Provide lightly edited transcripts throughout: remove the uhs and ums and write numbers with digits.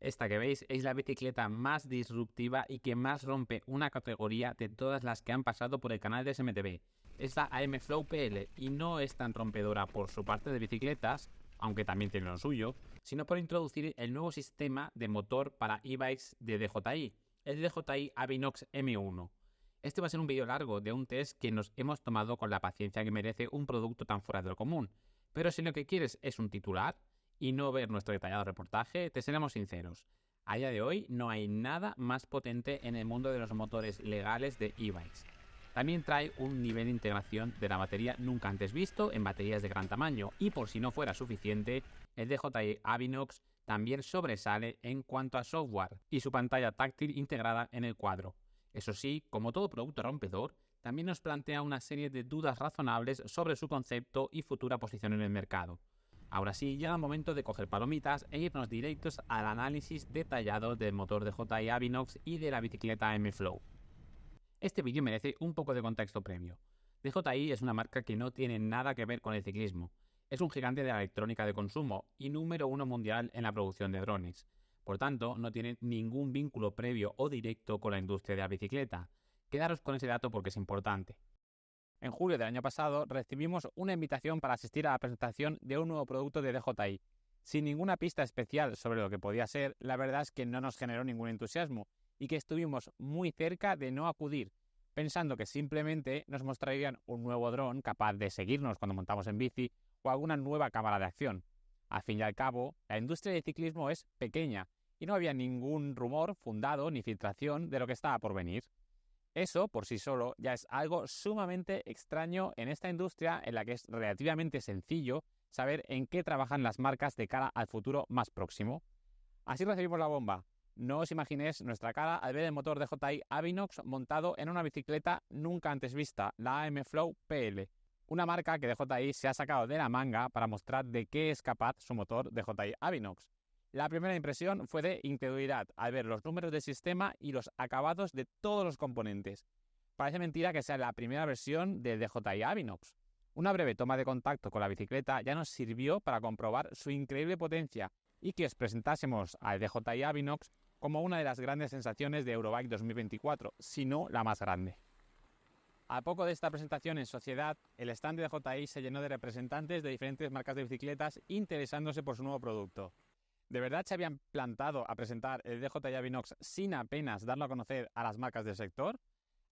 Esta que veis es la bicicleta más disruptiva y que más rompe una categoría de todas las que han pasado por el canal de SMTV. Es la AM Flow PL y no es tan rompedora por su parte de bicicletas, aunque también tiene lo suyo, sino por introducir el nuevo sistema de motor para e-bikes de DJI, el DJI Avinox M1. Este va a ser un vídeo largo de un test que nos hemos tomado con la paciencia que merece un producto tan fuera de lo común. Pero si lo que quieres es un titular y no ver nuestro detallado reportaje, te seremos sinceros. A día de hoy no hay nada más potente en el mundo de los motores legales de e-bikes. También trae un nivel de integración de la batería nunca antes visto en baterías de gran tamaño y por si no fuera suficiente, el DJI Avinox también sobresale en cuanto a software y su pantalla táctil integrada en el cuadro. Eso sí, como todo producto rompedor, también nos plantea una serie de dudas razonables sobre su concepto y futura posición en el mercado. Ahora sí, llega el momento de coger palomitas e irnos directos al análisis detallado del motor DJI Avinox y de la bicicleta M-Flow. Este vídeo merece un poco de contexto previo. DJI es una marca que no tiene nada que ver con el ciclismo. Es un gigante de la electrónica de consumo y número uno mundial en la producción de drones. Por tanto, no tiene ningún vínculo previo o directo con la industria de la bicicleta. Quedaros con ese dato porque es importante. En julio del año pasado recibimos una invitación para asistir a la presentación de un nuevo producto de DJI. Sin ninguna pista especial sobre lo que podía ser, la verdad es que no nos generó ningún entusiasmo y que estuvimos muy cerca de no acudir, pensando que simplemente nos mostrarían un nuevo dron capaz de seguirnos cuando montamos en bici o alguna nueva cámara de acción. Al fin y al cabo, la industria del ciclismo es pequeña y no había ningún rumor fundado ni filtración de lo que estaba por venir. Eso, por sí solo, ya es algo sumamente extraño en esta industria en la que es relativamente sencillo saber en qué trabajan las marcas de cara al futuro más próximo. Así recibimos la bomba. No os imaginéis nuestra cara al ver el motor DJI Avinox montado en una bicicleta nunca antes vista, la AM Flow PL. Una marca que DJI se ha sacado de la manga para mostrar de qué es capaz su motor DJI Avinox. La primera impresión fue de incredulidad al ver los números del sistema y los acabados de todos los componentes. Parece mentira que sea la primera versión del DJI Avinox. Una breve toma de contacto con la bicicleta ya nos sirvió para comprobar su increíble potencia y que os presentásemos al DJI Avinox como una de las grandes sensaciones de Eurobike 2024, si no la más grande. A poco de esta presentación en sociedad, el stand de DJI se llenó de representantes de diferentes marcas de bicicletas interesándose por su nuevo producto. ¿De verdad se habían plantado a presentar el DJI Avinox sin apenas darlo a conocer a las marcas del sector?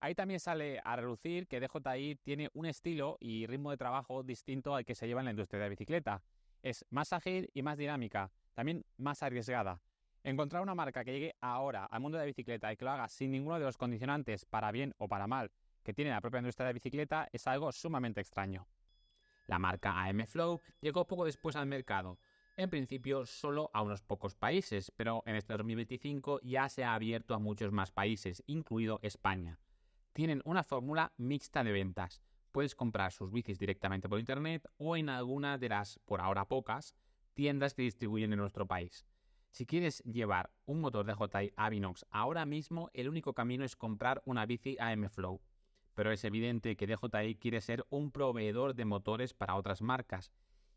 Ahí también sale a relucir que DJI tiene un estilo y ritmo de trabajo distinto al que se lleva en la industria de la bicicleta. Es más ágil y más dinámica, también más arriesgada. Encontrar una marca que llegue ahora al mundo de la bicicleta y que lo haga sin ninguno de los condicionantes, para bien o para mal, que tiene la propia industria de la bicicleta es algo sumamente extraño. La marca AM Flow llegó poco después al mercado, en principio solo a unos pocos países, pero en este 2025 ya se ha abierto a muchos más países, incluido España. Tienen una fórmula mixta de ventas. Puedes comprar sus bicis directamente por internet o en alguna de las, por ahora pocas, tiendas que distribuyen en nuestro país. Si quieres llevar un motor DJI Avinox ahora mismo, el único camino es comprar una bici AM Flow. Pero es evidente que DJI quiere ser un proveedor de motores para otras marcas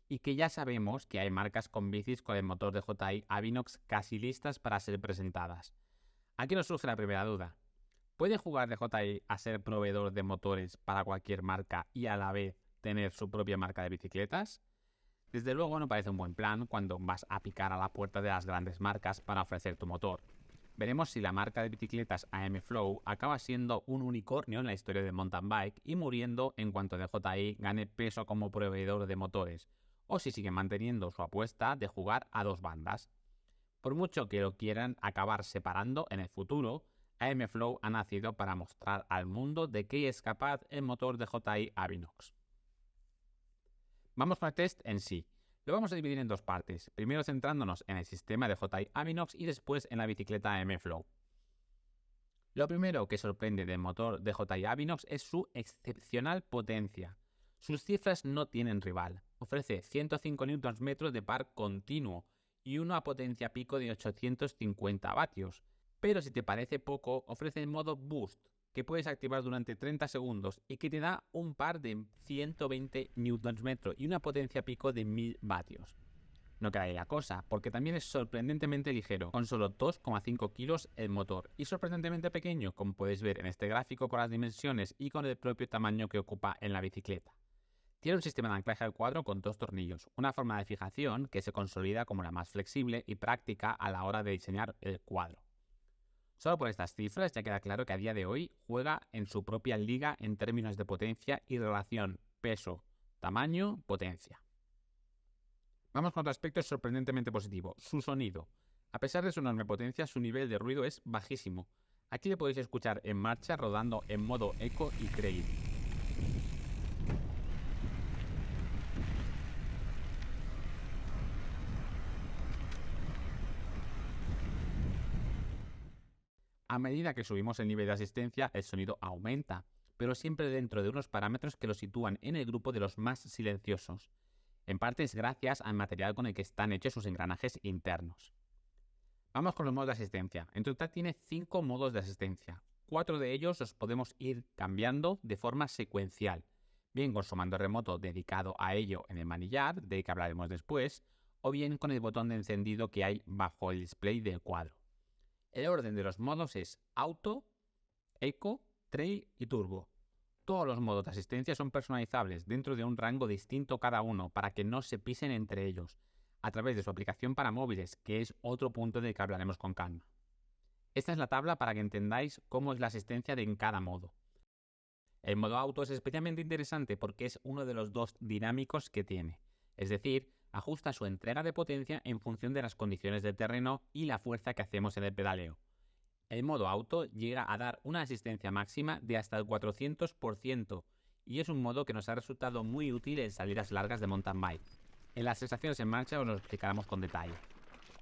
y que ya sabemos que hay marcas con bicis con el motor DJI Avinox casi listas para ser presentadas. Aquí nos surge la primera duda. ¿Puede jugar DJI a ser proveedor de motores para cualquier marca y a la vez tener su propia marca de bicicletas? Desde luego no parece un buen plan cuando vas a picar a la puerta de las grandes marcas para ofrecer tu motor. Veremos si la marca de bicicletas AM Flow acaba siendo un unicornio en la historia del mountain bike y muriendo en cuanto DJI gane peso como proveedor de motores, o si sigue manteniendo su apuesta de jugar a dos bandas. Por mucho que lo quieran acabar separando en el futuro, AM Flow ha nacido para mostrar al mundo de qué es capaz el motor DJI Avinox. Vamos con el test en sí. Lo vamos a dividir en dos partes, primero centrándonos en el sistema DJI Avinox y después en la bicicleta AM Flow. Lo primero que sorprende del motor DJI Avinox es su excepcional potencia. Sus cifras no tienen rival. Ofrece 105 Nm de par continuo y una potencia pico de 850 vatios. Pero si te parece poco, ofrece el modo Boost, que puedes activar durante 30 segundos y que te da un par de 120 Nm y una potencia pico de 1000 vatios. No queda ahí la cosa, porque también es sorprendentemente ligero, con solo 2,5 kilos el motor, y sorprendentemente pequeño, como podéis ver en este gráfico con las dimensiones y con el propio tamaño que ocupa en la bicicleta. Tiene un sistema de anclaje al cuadro con 2 tornillos, una forma de fijación que se consolida como la más flexible y práctica a la hora de diseñar el cuadro. Solo por estas cifras ya queda claro que a día de hoy juega en su propia liga en términos de potencia y relación peso-tamaño-potencia. Vamos con otro aspecto sorprendentemente positivo, su sonido. A pesar de su enorme potencia, su nivel de ruido es bajísimo. Aquí le podéis escuchar en marcha rodando en modo Eco y Trail. A medida que subimos el nivel de asistencia, el sonido aumenta, pero siempre dentro de unos parámetros que lo sitúan en el grupo de los más silenciosos. En parte es gracias al material con el que están hechos sus engranajes internos. Vamos con los modos de asistencia. En total tiene 5 modos de asistencia. 4 de ellos los podemos ir cambiando de forma secuencial, bien con su mando remoto dedicado a ello en el manillar, del que hablaremos después, o bien con el botón de encendido que hay bajo el display del cuadro. El orden de los modos es Auto, Eco, Trail y Turbo. Todos los modos de asistencia son personalizables dentro de un rango distinto cada uno para que no se pisen entre ellos, a través de su aplicación para móviles, que es otro punto del que hablaremos con calma. Esta es la tabla para que entendáis cómo es la asistencia en cada modo. El modo auto es especialmente interesante porque es uno de los 2 dinámicos que tiene, es decir, ajusta su entrega de potencia en función de las condiciones del terreno y la fuerza que hacemos en el pedaleo. El modo auto llega a dar una asistencia máxima de hasta el 400% y es un modo que nos ha resultado muy útil en salidas largas de mountain bike. En las estaciones en marcha os lo explicaremos con detalle.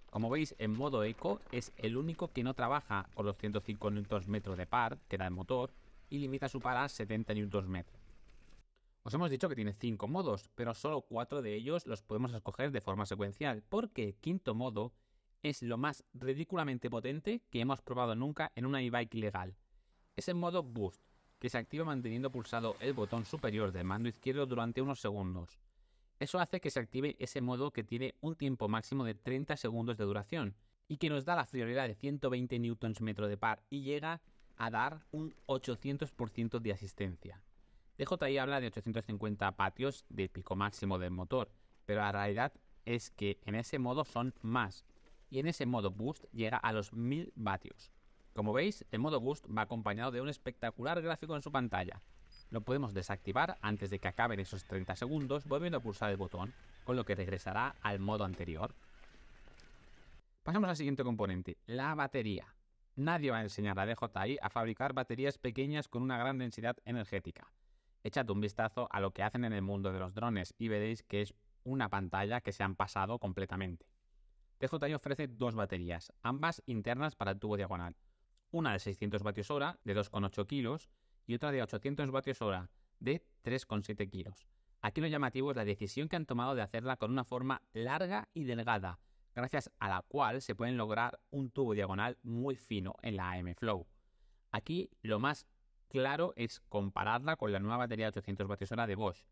Como veis, en modo Eco es el único que no trabaja con los 105 Nm de par que da el motor y limita su par a 70 Nm. Os hemos dicho que tiene 5 modos, pero solo 4 de ellos los podemos escoger de forma secuencial, porque el quinto modo es lo más ridículamente potente que hemos probado nunca en una e-bike legal. Es el modo Boost, que se activa manteniendo pulsado el botón superior del mando izquierdo durante unos segundos. Eso hace que se active ese modo que tiene un tiempo máximo de 30 segundos de duración y que nos da la friolera de 120 Nm de par y llega a dar un 800% de asistencia. DJI habla de 850 vatios de pico máximo del motor, pero la realidad es que en ese modo son más, y en ese modo Boost llega a los 1000 vatios. Como veis, el modo Boost va acompañado de un espectacular gráfico en su pantalla. Lo podemos desactivar antes de que acaben esos 30 segundos volviendo a pulsar el botón, con lo que regresará al modo anterior. Pasamos al siguiente componente, la batería. Nadie va a enseñar a DJI a fabricar baterías pequeñas con una gran densidad energética. Echad un vistazo a lo que hacen en el mundo de los drones y veréis que es una pantalla que se han pasado completamente. DJI ofrece 2 baterías, ambas internas para el tubo diagonal. Una de 600 vatios hora de 2,8 kilos y otra de 800 vatios hora de 3,7 kilos. Aquí lo llamativo es la decisión que han tomado de hacerla con una forma larga y delgada, gracias a la cual se pueden lograr un tubo diagonal muy fino en la AM Flow. Aquí lo más claro es compararla con la nueva batería de 800 vatios hora de Bosch.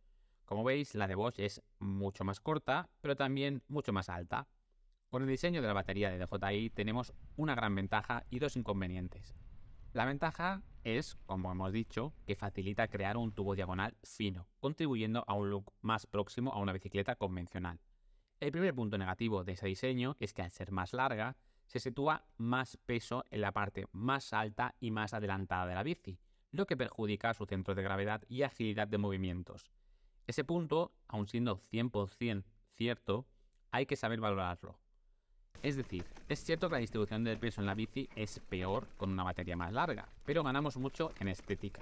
Como veis, la de Bosch es mucho más corta, pero también mucho más alta. Con el diseño de la batería de DJI tenemos una gran ventaja y 2 inconvenientes. La ventaja es, como hemos dicho, que facilita crear un tubo diagonal fino, contribuyendo a un look más próximo a una bicicleta convencional. El primer punto negativo de ese diseño es que al ser más larga, se sitúa más peso en la parte más alta y más adelantada de la bici, lo que perjudica su centro de gravedad y agilidad de movimientos. Ese punto, aun siendo 100% cierto, hay que saber valorarlo. Es decir, es cierto que la distribución del peso en la bici es peor con una batería más larga, pero ganamos mucho en estética.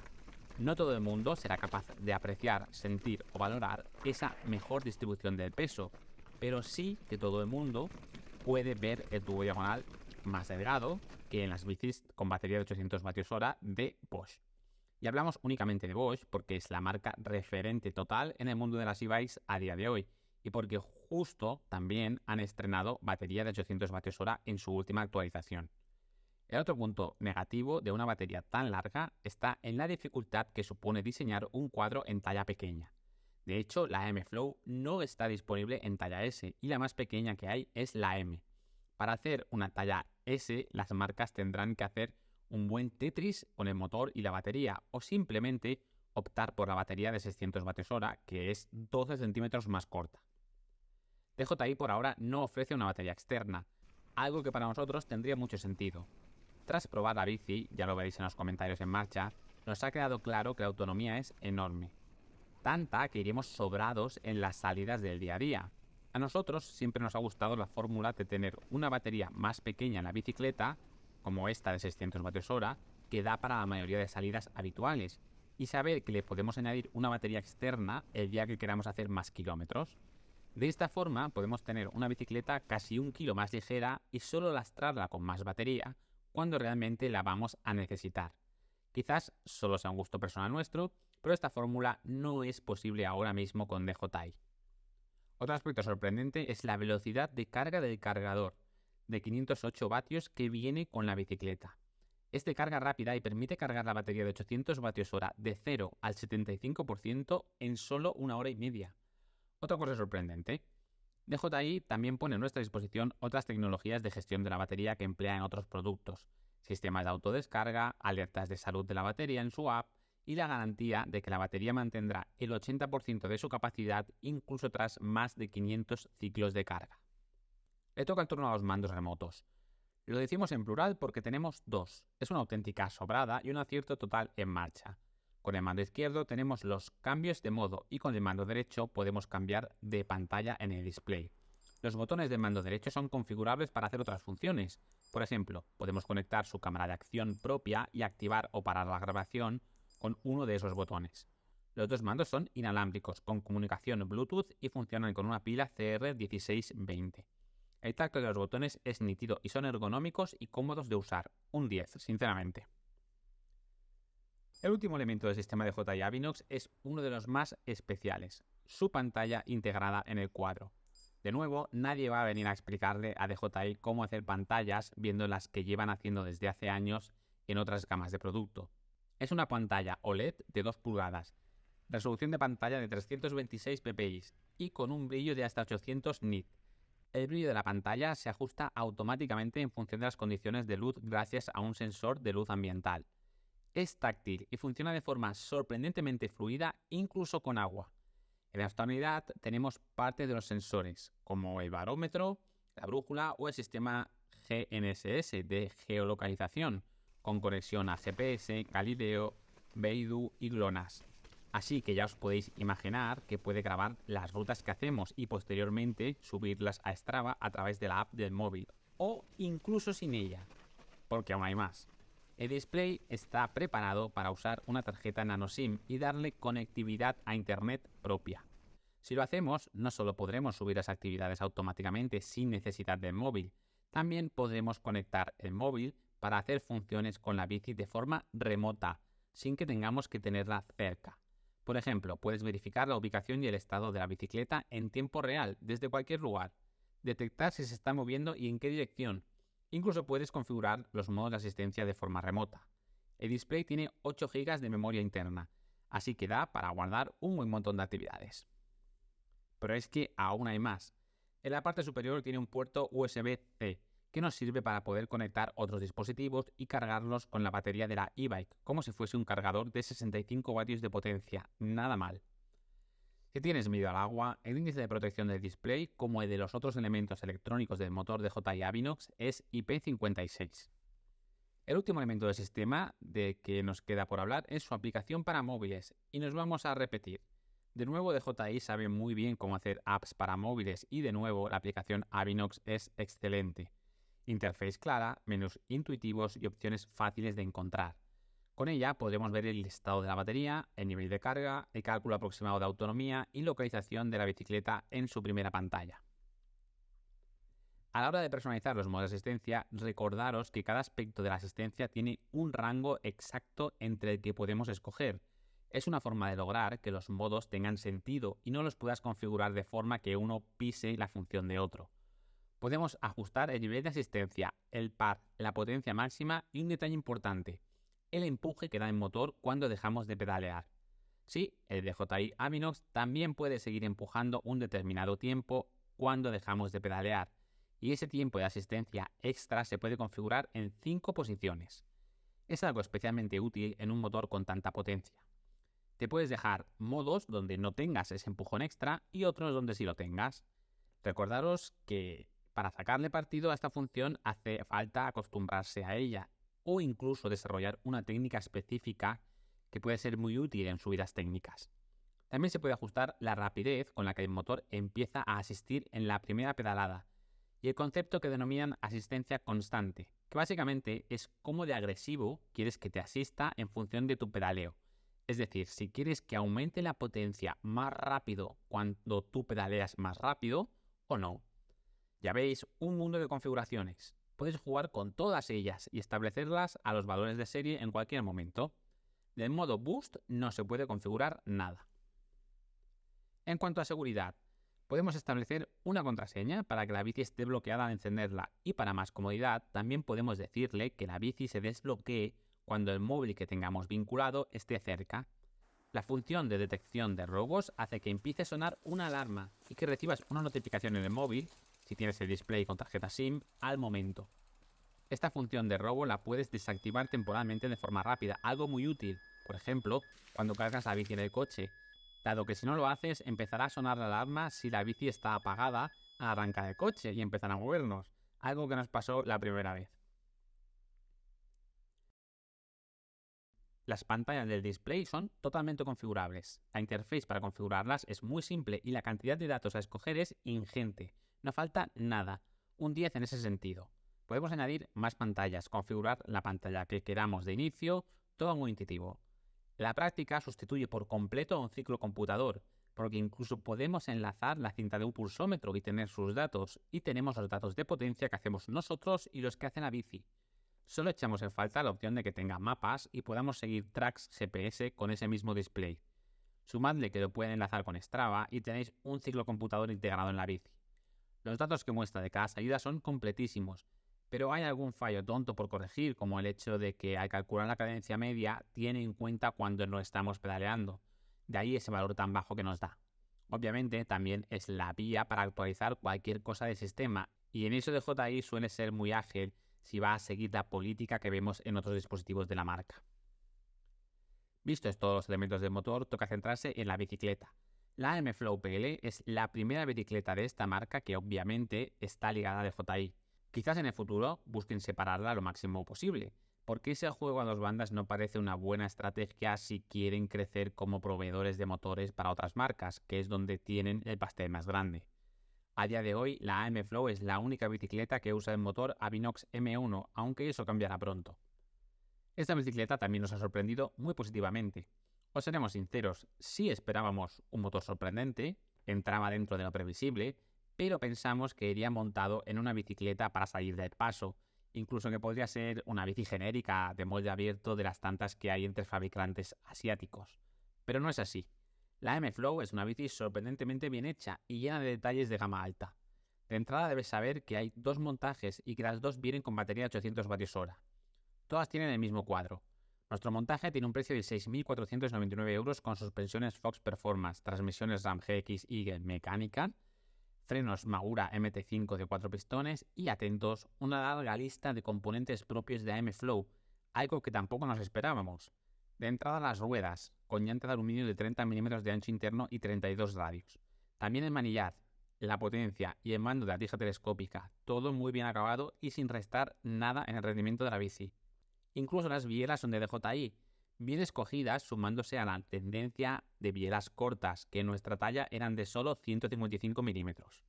No todo el mundo será capaz de apreciar, sentir o valorar esa mejor distribución del peso, pero sí que todo el mundo puede ver el tubo diagonal más delgado que en las bicis con batería de 800 vatios hora de Bosch. Y hablamos únicamente de Bosch porque es la marca referente total en el mundo de las e-bikes a día de hoy y porque justo también han estrenado batería de 800 vatios hora en su última actualización. El otro punto negativo de una batería tan larga está en la dificultad que supone diseñar un cuadro en talla pequeña. De hecho, la M-Flow no está disponible en talla S y la más pequeña que hay es la M. Para hacer una talla S, las marcas tendrán que hacer un buen Tetris con el motor y la batería o simplemente optar por la batería de 600 Wh, que es 12 centímetros más corta. DJI por ahora no ofrece una batería externa, algo que para nosotros tendría mucho sentido. Tras probar la bici, ya lo veréis en los comentarios en marcha, nos ha quedado claro que la autonomía es enorme. Tanta que iremos sobrados en las salidas del día a día. A nosotros siempre nos ha gustado la fórmula de tener una batería más pequeña en la bicicleta, como esta de 600 Wh, que da para la mayoría de salidas habituales, y saber que le podemos añadir una batería externa el día que queramos hacer más kilómetros. De esta forma podemos tener una bicicleta casi 1 kilo más ligera y solo lastrarla con más batería cuando realmente la vamos a necesitar. Quizás solo sea un gusto personal nuestro, pero esta fórmula no es posible ahora mismo con DJI. Otro aspecto sorprendente es la velocidad de carga del cargador, de 508 vatios que viene con la bicicleta. Es de carga rápida y permite cargar la batería de 800 vatios hora de 0 al 75% en solo 1 hora y media. Otra cosa sorprendente, DJI también pone a nuestra disposición otras tecnologías de gestión de la batería que emplea en otros productos, sistemas de autodescarga, alertas de salud de la batería en su app y la garantía de que la batería mantendrá el 80% de su capacidad incluso tras más de 500 ciclos de carga. Le toca el turno a los mandos remotos. Lo decimos en plural porque tenemos dos, es una auténtica sobrada y un acierto total en marcha. Con el mando izquierdo tenemos los cambios de modo y con el mando derecho podemos cambiar de pantalla en el display. Los botones del mando derecho son configurables para hacer otras funciones. Por ejemplo, podemos conectar su cámara de acción propia y activar o parar la grabación con uno de esos botones. Los dos mandos son inalámbricos, con comunicación Bluetooth y funcionan con una pila CR1620. El tacto de los botones es nítido y son ergonómicos y cómodos de usar. Un 10, sinceramente. El último elemento del sistema de DJI Avinox es uno de los más especiales, su pantalla integrada en el cuadro. De nuevo, nadie va a venir a explicarle a DJI cómo hacer pantallas viendo las que llevan haciendo desde hace años en otras gamas de producto. Es una pantalla OLED de 2 pulgadas, resolución de pantalla de 326 ppi y con un brillo de hasta 800 nit. El brillo de la pantalla se ajusta automáticamente en función de las condiciones de luz gracias a un sensor de luz ambiental. Es táctil y funciona de forma sorprendentemente fluida incluso con agua. En la actualidad tenemos parte de los sensores, como el barómetro, la brújula o el sistema GNSS de geolocalización, con conexión a GPS, Galileo, Beidou y GLONASS. Así que ya os podéis imaginar que puede grabar las rutas que hacemos y posteriormente subirlas a Strava a través de la app del móvil, o incluso sin ella, porque aún hay más. El display está preparado para usar una tarjeta nano SIM y darle conectividad a internet propia. Si lo hacemos, no solo podremos subir las actividades automáticamente sin necesidad del móvil, también podremos conectar el móvil para hacer funciones con la bici de forma remota, sin que tengamos que tenerla cerca. Por ejemplo, puedes verificar la ubicación y el estado de la bicicleta en tiempo real desde cualquier lugar, detectar si se está moviendo y en qué dirección. Incluso puedes configurar los modos de asistencia de forma remota. El display tiene 8 GB de memoria interna, así que da para guardar un buen montón de actividades. Pero es que aún hay más. En la parte superior tiene un puerto USB-C, que nos sirve para poder conectar otros dispositivos y cargarlos con la batería de la e-bike, como si fuese un cargador de 65 vatios de potencia. Nada mal. Si tienes miedo al agua, el índice de protección del display, como el de los otros elementos electrónicos del motor de DJI Avinox, es IP56. El último elemento del sistema de que nos queda por hablar es su aplicación para móviles, y nos vamos a repetir. De nuevo, DJI sabe muy bien cómo hacer apps para móviles y de nuevo la aplicación Avinox es excelente. Interface clara, menús intuitivos y opciones fáciles de encontrar. Con ella podremos ver el estado de la batería, el nivel de carga, el cálculo aproximado de autonomía y localización de la bicicleta en su primera pantalla. A la hora de personalizar los modos de asistencia, recordaros que cada aspecto de la asistencia tiene un rango exacto entre el que podemos escoger. Es una forma de lograr que los modos tengan sentido y no los puedas configurar de forma que uno pise la función de otro. Podemos ajustar el nivel de asistencia, el par, la potencia máxima y un detalle importante, el empuje que da el motor cuando dejamos de pedalear. Sí, el DJI Aminox también puede seguir empujando un determinado tiempo cuando dejamos de pedalear, y ese tiempo de asistencia extra se puede configurar en 5 posiciones. Es algo especialmente útil en un motor con tanta potencia. Te puedes dejar modos donde no tengas ese empujón extra y otros donde sí lo tengas. Recordaros que para sacarle partido a esta función hace falta acostumbrarse a ella o incluso desarrollar una técnica específica que puede ser muy útil en subidas técnicas. También se puede ajustar la rapidez con la que el motor empieza a asistir en la primera pedalada y el concepto que denominan asistencia constante, que básicamente es cómo de agresivo quieres que te asista en función de tu pedaleo. Es decir, si quieres que aumente la potencia más rápido cuando tú pedaleas más rápido o no. Ya veis, un mundo de configuraciones. Puedes jugar con todas ellas y establecerlas a los valores de serie en cualquier momento. Del modo Boost no se puede configurar nada. En cuanto a seguridad, podemos establecer una contraseña para que la bici esté bloqueada al encenderla y para más comodidad también podemos decirle que la bici se desbloquee cuando el móvil que tengamos vinculado esté cerca. La función de detección de robos hace que empiece a sonar una alarma y que recibas una notificación en el móvil, si tienes el display con tarjeta SIM, al momento. Esta función de robo la puedes desactivar temporalmente de forma rápida, algo muy útil, por ejemplo, cuando cargas la bici en el coche, dado que si no lo haces empezará a sonar la alarma si la bici está apagada al arrancar el coche y empezar a movernos, algo que nos pasó la primera vez. Las pantallas del display son totalmente configurables. La interface para configurarlas es muy simple y la cantidad de datos a escoger es ingente. No falta nada. Un 10 en ese sentido. Podemos añadir más pantallas, configurar la pantalla que queramos de inicio, todo muy intuitivo. La práctica sustituye por completo a un ciclo computador, porque incluso podemos enlazar la cinta de un pulsómetro y tener sus datos, y tenemos los datos de potencia que hacemos nosotros y los que hace la bici. Solo echamos en falta la opción de que tenga mapas y podamos seguir tracks GPS con ese mismo display. Sumadle que lo pueden enlazar con Strava y tenéis un ciclo computador integrado en la bici. Los datos que muestra de cada salida son completísimos, pero hay algún fallo tonto por corregir, como el hecho de que al calcular la cadencia media tiene en cuenta cuando no estamos pedaleando. De ahí ese valor tan bajo que nos da. Obviamente también es la vía para actualizar cualquier cosa del sistema, y en eso de DJI suele ser muy ágil si va a seguir la política que vemos en otros dispositivos de la marca. Vistos todos los elementos del motor, toca centrarse en la bicicleta. La M-Flow PL es la primera bicicleta de esta marca que obviamente está ligada a DJI. Quizás en el futuro busquen separarla lo máximo posible, porque ese juego a dos bandas no parece una buena estrategia si quieren crecer como proveedores de motores para otras marcas, que es donde tienen el pastel más grande. A día de hoy, la AM-Flow es la única bicicleta que usa el motor Avinox M1, aunque eso cambiará pronto. Esta bicicleta también nos ha sorprendido muy positivamente. Os seremos sinceros, sí esperábamos un motor sorprendente, entraba dentro de lo previsible, pero pensamos que iría montado en una bicicleta para salir del paso, incluso que podría ser una bici genérica de molde abierto de las tantas que hay entre fabricantes asiáticos. Pero no es así. La M-Flow es una bici sorprendentemente bien hecha y llena de detalles de gama alta. De entrada debes saber que hay dos montajes y que las dos vienen con batería de 800 Wh. Todas tienen el mismo cuadro. Nuestro montaje tiene un precio de 6.499 euros con suspensiones Fox Performance, transmisiones Ram GX Eagle mecánica, frenos Magura MT5 de 4 pistones y, atentos, una larga lista de componentes propios de AM-Flow, algo que tampoco nos esperábamos. De entrada las ruedas, con llantas de aluminio de 30 mm de ancho interno y 32 radios. También el manillar, la potencia y el mando de la tija telescópica, todo muy bien acabado y sin restar nada en el rendimiento de la bici. Incluso las bielas son de DJI, bien escogidas sumándose a la tendencia de bielas cortas, que en nuestra talla eran de solo 155 milímetros.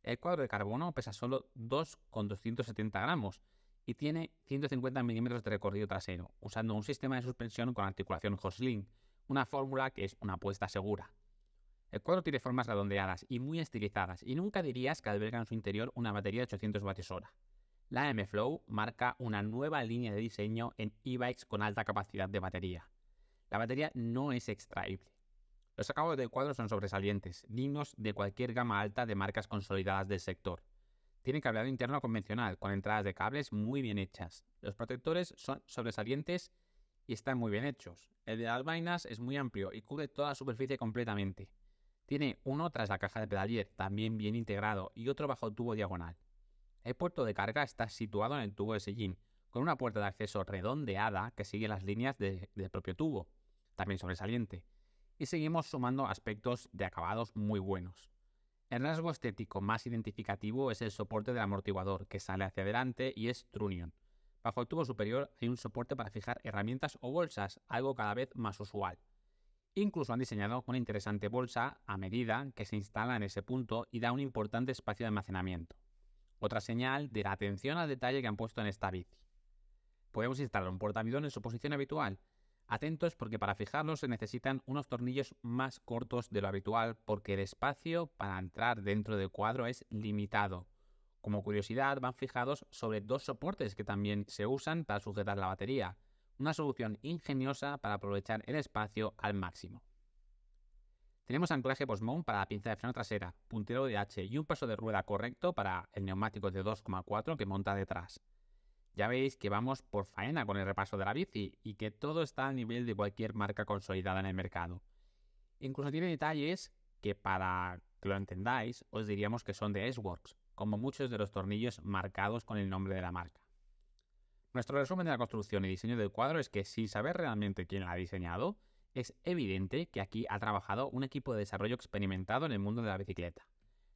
El cuadro de carbono pesa solo 2,270 gramos y tiene 150 milímetros de recorrido trasero, usando un sistema de suspensión con articulación Horsling, una fórmula que es una apuesta segura. El cuadro tiene formas redondeadas y muy estilizadas, y nunca dirías que alberga en su interior una batería de 800 Wh. La M-Flow marca una nueva línea de diseño en e-bikes con alta capacidad de batería. La batería no es extraíble. Los acabados del cuadro son sobresalientes, dignos de cualquier gama alta de marcas consolidadas del sector. Tiene cableado interno convencional, con entradas de cables muy bien hechas. Los protectores son sobresalientes y están muy bien hechos. El de las vainas es muy amplio y cubre toda la superficie completamente. Tiene uno tras la caja de pedalier, también bien integrado, y otro bajo el tubo diagonal. El puerto de carga está situado en el tubo de sillín, con una puerta de acceso redondeada que sigue las líneas del propio tubo, también sobresaliente. Y seguimos sumando aspectos de acabados muy buenos. El rasgo estético más identificativo es el soporte del amortiguador, que sale hacia adelante y es trunnion. Bajo el tubo superior hay un soporte para fijar herramientas o bolsas, algo cada vez más usual. Incluso han diseñado una interesante bolsa a medida que se instala en ese punto y da un importante espacio de almacenamiento. Otra señal de la atención al detalle que han puesto en esta bici. Podemos instalar un portaaviones en su posición habitual. Atentos porque para fijarlo se necesitan unos tornillos más cortos de lo habitual porque el espacio para entrar dentro del cuadro es limitado. Como curiosidad, van fijados sobre dos soportes que también se usan para sujetar la batería. Una solución ingeniosa para aprovechar el espacio al máximo. Tenemos anclaje post-mount para la pinza de freno trasera, puntero de H y un paso de rueda correcto para el neumático de 2,4 que monta detrás. Ya veis que vamos por faena con el repaso de la bici y que todo está al nivel de cualquier marca consolidada en el mercado. Incluso tiene detalles que, para que lo entendáis, os diríamos que son de S-Works, como muchos de los tornillos marcados con el nombre de la marca. Nuestro resumen de la construcción y diseño del cuadro es que, sin saber realmente quién la ha diseñado, es evidente que aquí ha trabajado un equipo de desarrollo experimentado en el mundo de la bicicleta.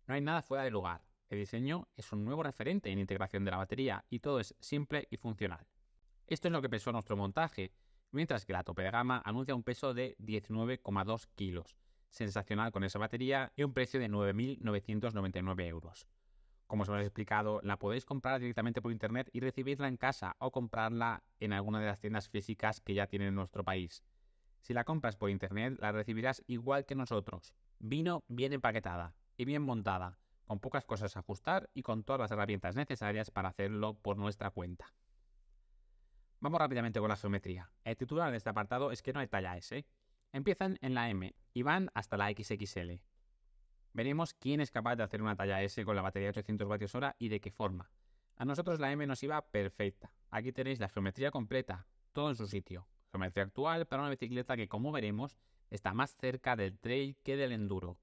No hay nada fuera de lugar. El diseño es un nuevo referente en integración de la batería y todo es simple y funcional. Esto es lo que pesó nuestro montaje, mientras que la tope de gama anuncia un peso de 19,2 kilos, sensacional con esa batería y un precio de 9.999 euros. Como os hemos explicado, la podéis comprar directamente por internet y recibirla en casa o comprarla en alguna de las tiendas físicas que ya tienen en nuestro país. Si la compras por internet, la recibirás igual que nosotros. Vino bien empaquetada y bien montada, con pocas cosas a ajustar y con todas las herramientas necesarias para hacerlo por nuestra cuenta. Vamos rápidamente con la geometría. El titular de este apartado es que no hay talla S. Empiezan en la M y van hasta la XXL. Veremos quién es capaz de hacer una talla S con la batería de 800 Wh y de qué forma. A nosotros la M nos iba perfecta. Aquí tenéis la geometría completa, todo en su sitio. Geometría actual para una bicicleta que, como veremos, está más cerca del trail que del enduro.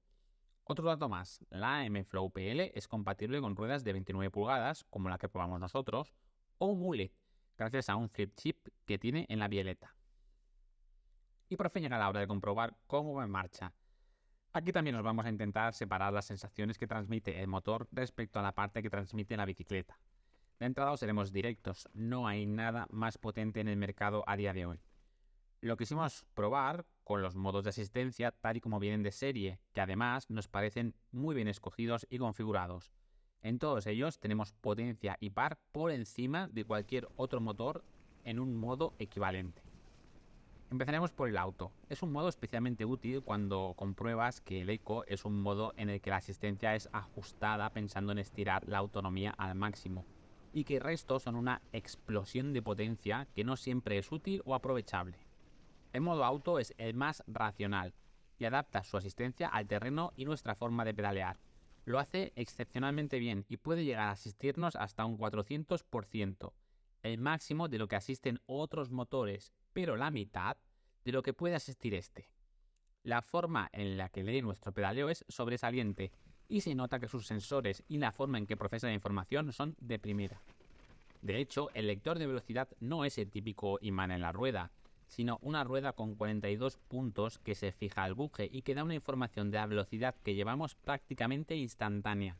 Otro dato más, la AM Flow PL es compatible con ruedas de 29 pulgadas, como la que probamos nosotros, o mullet, gracias a un flip chip que tiene en la bieleta. Y por fin llega la hora de comprobar cómo va en marcha. Aquí también nos vamos a intentar separar las sensaciones que transmite el motor respecto a la parte que transmite la bicicleta. De entrada os seremos directos, no hay nada más potente en el mercado a día de hoy. Lo quisimos probar con los modos de asistencia tal y como vienen de serie, que además nos parecen muy bien escogidos y configurados. En todos ellos tenemos potencia y par por encima de cualquier otro motor en un modo equivalente. Empezaremos por el auto. Es un modo especialmente útil cuando compruebas que el Eco es un modo en el que la asistencia es ajustada pensando en estirar la autonomía al máximo y que el resto son una explosión de potencia que no siempre es útil o aprovechable. El modo auto es el más racional y adapta su asistencia al terreno y nuestra forma de pedalear. Lo hace excepcionalmente bien y puede llegar a asistirnos hasta un 400%, el máximo de lo que asisten otros motores, pero la mitad de lo que puede asistir este. La forma en la que lee nuestro pedaleo es sobresaliente y se nota que sus sensores y la forma en que procesa la información son de primera. De hecho, el lector de velocidad no es el típico imán en la rueda, sino una rueda con 42 puntos que se fija al buje y que da una información de la velocidad que llevamos prácticamente instantánea.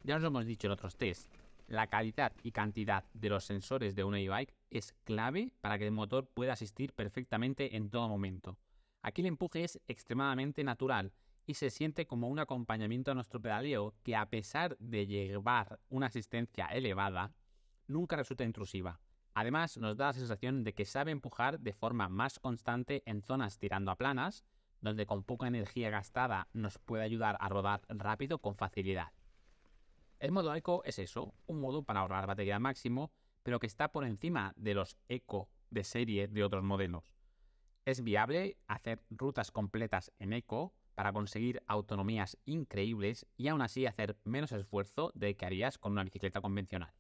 Ya os lo hemos dicho en otros tests, la calidad y cantidad de los sensores de una e-bike es clave para que el motor pueda asistir perfectamente en todo momento. Aquí el empuje es extremadamente natural y se siente como un acompañamiento a nuestro pedaleo que, a pesar de llevar una asistencia elevada, nunca resulta intrusiva. Además, nos da la sensación de que sabe empujar de forma más constante en zonas tirando a planas, donde con poca energía gastada nos puede ayudar a rodar rápido con facilidad. El modo Eco es eso, un modo para ahorrar batería al máximo, pero que está por encima de los Eco de serie de otros modelos. Es viable hacer rutas completas en Eco para conseguir autonomías increíbles y aún así hacer menos esfuerzo del que harías con una bicicleta convencional.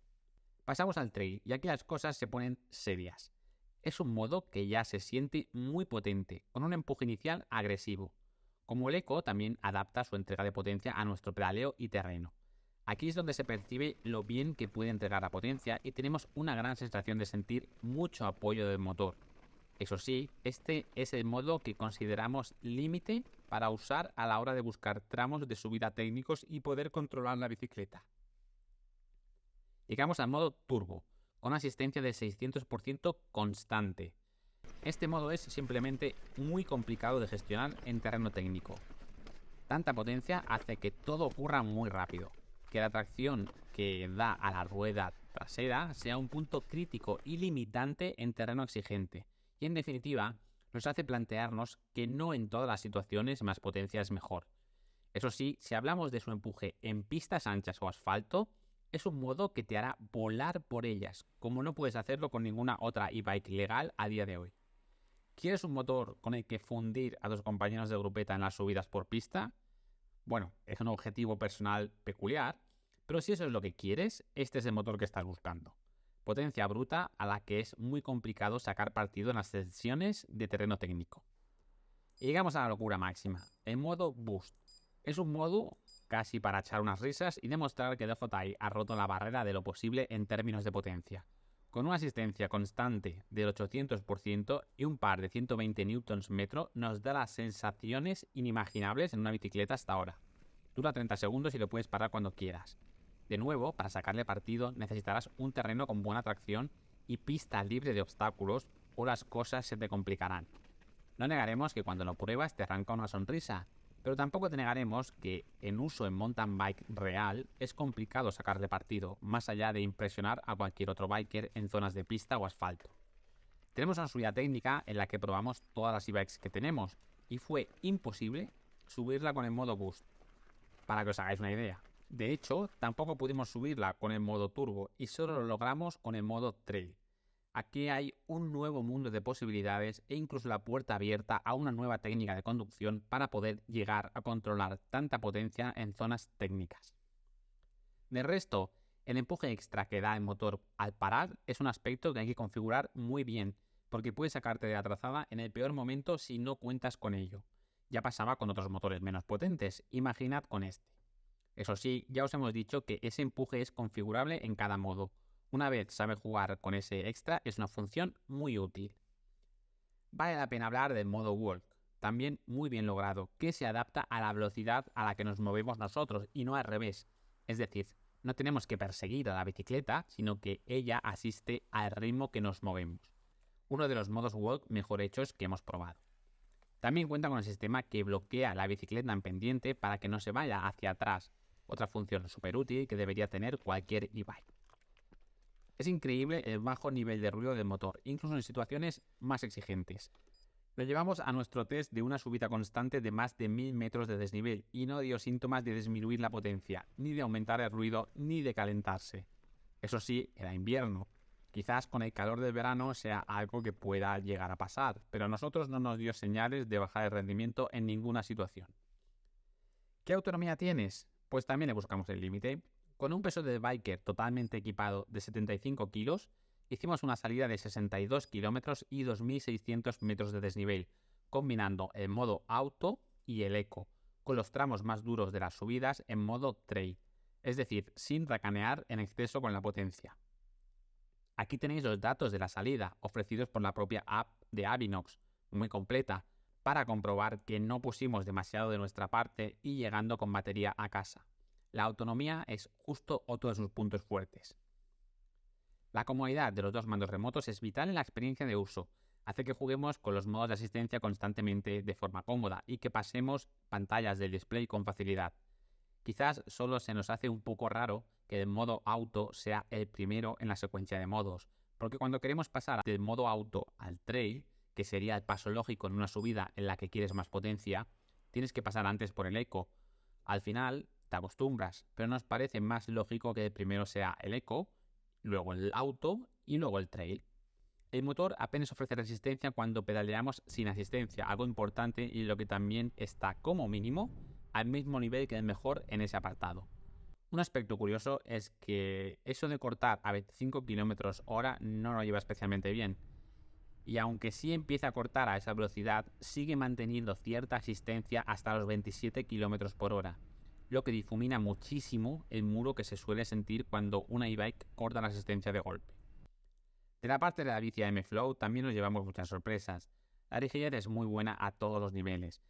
Pasamos al trail y aquí las cosas se ponen serias. Es un modo que ya se siente muy potente, con un empuje inicial agresivo. Como el Eco también adapta su entrega de potencia a nuestro pedaleo y terreno. Aquí es donde se percibe lo bien que puede entregar la potencia y tenemos una gran sensación de sentir mucho apoyo del motor. Eso sí, este es el modo que consideramos límite para usar a la hora de buscar tramos de subida técnicos y poder controlar la bicicleta. Llegamos al modo turbo, con asistencia de 600% constante. Este modo es simplemente muy complicado de gestionar en terreno técnico. Tanta potencia hace que todo ocurra muy rápido, que la tracción que da a la rueda trasera sea un punto crítico y limitante en terreno exigente, y en definitiva nos hace plantearnos que no en todas las situaciones más potencia es mejor. Eso sí, si hablamos de su empuje en pistas anchas o asfalto, es un modo que te hará volar por ellas, como no puedes hacerlo con ninguna otra e-bike legal a día de hoy. ¿Quieres un motor con el que fundir a tus compañeros de grupeta en las subidas por pista? Bueno, es un objetivo personal peculiar, pero si eso es lo que quieres, este es el motor que estás buscando. Potencia bruta a la que es muy complicado sacar partido en las sesiones de terreno técnico. Y llegamos a la locura máxima, el modo Boost. Es un modo casi para echar unas risas y demostrar que DeFotai ha roto la barrera de lo posible en términos de potencia. Con una asistencia constante del 800% y un par de 120 Nm nos da las sensaciones inimaginables en una bicicleta hasta ahora. Dura 30 segundos y lo puedes parar cuando quieras. De nuevo, para sacarle partido necesitarás un terreno con buena tracción y pista libre de obstáculos o las cosas se te complicarán. No negaremos que cuando lo pruebas te arranca una sonrisa, pero tampoco te negaremos que en uso en mountain bike real es complicado sacarle partido, más allá de impresionar a cualquier otro biker en zonas de pista o asfalto. Tenemos una subida técnica en la que probamos todas las e-bikes que tenemos y fue imposible subirla con el modo Boost, para que os hagáis una idea. De hecho, tampoco pudimos subirla con el modo Turbo y solo lo logramos con el modo Trail. Aquí hay un nuevo mundo de posibilidades e incluso la puerta abierta a una nueva técnica de conducción para poder llegar a controlar tanta potencia en zonas técnicas. De resto, el empuje extra que da el motor al parar es un aspecto que hay que configurar muy bien, porque puede sacarte de la trazada en el peor momento si no cuentas con ello. Ya pasaba con otros motores menos potentes, imaginad con este. Eso sí, ya os hemos dicho que ese empuje es configurable en cada modo. Una vez sabes jugar con ese extra, es una función muy útil. Vale la pena hablar del modo Walk, también muy bien logrado, que se adapta a la velocidad a la que nos movemos nosotros y no al revés. Es decir, no tenemos que perseguir a la bicicleta, sino que ella asiste al ritmo que nos movemos. Uno de los modos Walk mejor hechos que hemos probado. También cuenta con el sistema que bloquea la bicicleta en pendiente para que no se vaya hacia atrás, otra función súper útil que debería tener cualquier e-bike. Es increíble el bajo nivel de ruido del motor, incluso en situaciones más exigentes. Lo llevamos a nuestro test de una subida constante de más de 1000 metros de desnivel y no dio síntomas de disminuir la potencia, ni de aumentar el ruido, ni de calentarse. Eso sí, era invierno. Quizás con el calor del verano sea algo que pueda llegar a pasar, pero a nosotros no nos dio señales de bajar el rendimiento en ninguna situación. ¿Qué autonomía tienes? Pues también le buscamos el límite. Con un peso de biker totalmente equipado de 75 kilos, hicimos una salida de 62 kilómetros y 2600 metros de desnivel, combinando el modo auto y el eco, con los tramos más duros de las subidas en modo trail, es decir, sin racanear en exceso con la potencia. Aquí tenéis los datos de la salida, ofrecidos por la propia app de Avinox, muy completa, para comprobar que no pusimos demasiado de nuestra parte y llegando con batería a casa. La autonomía es justo otro de sus puntos fuertes. La comodidad de los dos mandos remotos es vital en la experiencia de uso. Hace que juguemos con los modos de asistencia constantemente de forma cómoda y que pasemos pantallas del display con facilidad. Quizás solo se nos hace un poco raro que el modo auto sea el primero en la secuencia de modos, porque cuando queremos pasar del modo auto al trail, que sería el paso lógico en una subida en la que quieres más potencia, tienes que pasar antes por el eco. Al final te acostumbras, pero nos parece más lógico que el primero sea el eco, luego el auto y luego el trail. El motor apenas ofrece resistencia cuando pedaleamos sin asistencia, algo importante y lo que también está como mínimo al mismo nivel que el mejor en ese apartado. Un aspecto curioso es que eso de cortar a 25 km/h no lo lleva especialmente bien. y aunque sí empieza a cortar a esa velocidad, sigue manteniendo cierta asistencia hasta los 27 km por hora, lo que difumina muchísimo el muro que se suele sentir cuando una e-bike corta la asistencia de golpe. De la parte de la bici AM Flow también nos llevamos muchas sorpresas. La rigidez es muy buena a todos los niveles,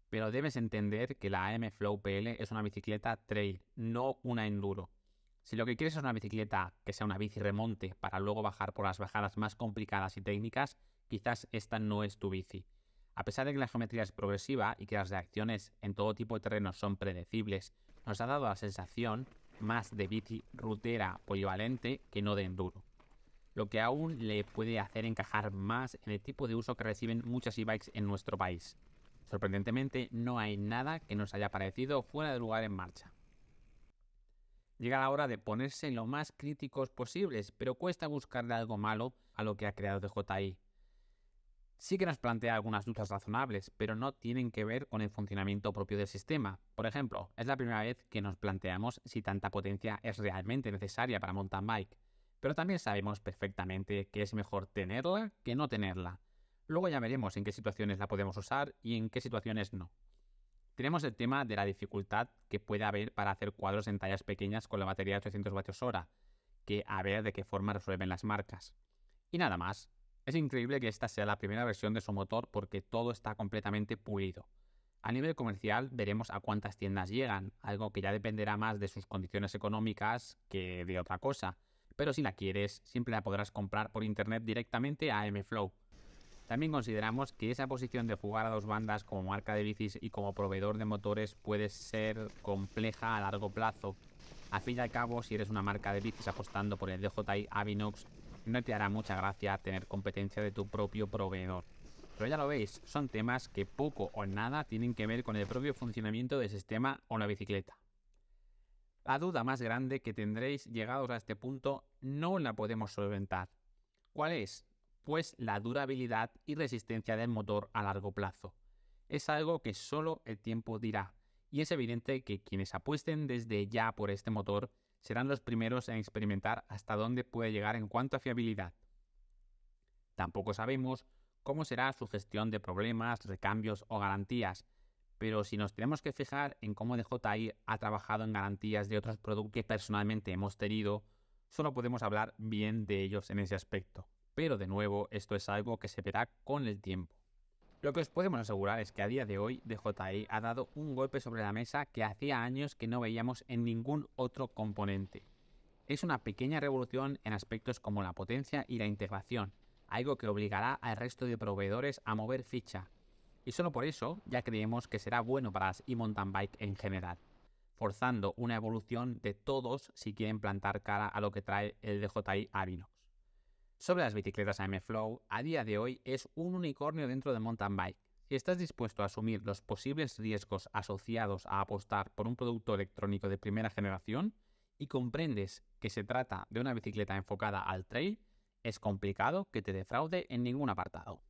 pero debes entender que la AM Flow PL es una bicicleta trail, no una enduro. Si lo que quieres es una bicicleta que sea una bici remonte para luego bajar por las bajadas más complicadas y técnicas, quizás esta no es tu bici. A pesar de que la geometría es progresiva y que las reacciones en todo tipo de terrenos son predecibles, nos ha dado la sensación más de bici rutera polivalente que no de enduro, lo que aún le puede hacer encajar más en el tipo de uso que reciben muchas e-bikes en nuestro país. Sorprendentemente, no hay nada que nos haya parecido fuera de lugar en marcha. Llega la hora de ponerse lo más críticos posibles, pero cuesta buscarle algo malo a lo que ha creado DJI. Sí que nos plantea algunas dudas razonables, pero no tienen que ver con el funcionamiento propio del sistema. Por ejemplo, es la primera vez que nos planteamos si tanta potencia es realmente necesaria para mountain bike, pero también sabemos perfectamente que es mejor tenerla que no tenerla. Luego ya veremos en qué situaciones la podemos usar y en qué situaciones no. Tenemos el tema de la dificultad que puede haber para hacer cuadros en tallas pequeñas con la batería de 800 Wh, que a ver de qué forma resuelven las marcas. Y nada más. Es increíble que esta sea la primera versión de su motor porque todo está completamente pulido. A nivel comercial veremos a cuántas tiendas llegan, algo que ya dependerá más de sus condiciones económicas que de otra cosa. Pero si la quieres, siempre la podrás comprar por internet directamente a M-Flow. También consideramos que esa posición de jugar a dos bandas como marca de bicis y como proveedor de motores puede ser compleja a largo plazo. Al fin y al cabo, si eres una marca de bicis apostando por el DJI Avinox, no te hará mucha gracia tener competencia de tu propio proveedor. Pero ya lo veis, son temas que poco o nada tienen que ver con el propio funcionamiento del sistema o la bicicleta. La duda más grande que tendréis llegados a este punto no la podemos solventar. ¿Cuál es? Pues la durabilidad y resistencia del motor a largo plazo. Es algo que solo el tiempo dirá, y es evidente que quienes apuesten desde ya por este motor serán los primeros en experimentar hasta dónde puede llegar en cuanto a fiabilidad. Tampoco sabemos cómo será su gestión de problemas, recambios o garantías, pero si nos tenemos que fijar en cómo DJI ha trabajado en garantías de otros productos que personalmente hemos tenido, solo podemos hablar bien de ellos en ese aspecto. Pero de nuevo, esto es algo que se verá con el tiempo. Lo que os podemos asegurar es que a día de hoy DJI ha dado un golpe sobre la mesa que hacía años que no veíamos en ningún otro componente. Es una pequeña revolución en aspectos como la potencia y la integración, algo que obligará al resto de proveedores a mover ficha. Y solo por eso ya creemos que será bueno para las e-mountain bike en general, forzando una evolución de todos si quieren plantar cara a lo que trae el DJI Avinox. Sobre las bicicletas AM Flow, a día de hoy es un unicornio dentro del mountain bike. Si estás dispuesto a asumir los posibles riesgos asociados a apostar por un producto electrónico de primera generación y comprendes que se trata de una bicicleta enfocada al trail, es complicado que te defraude en ningún apartado.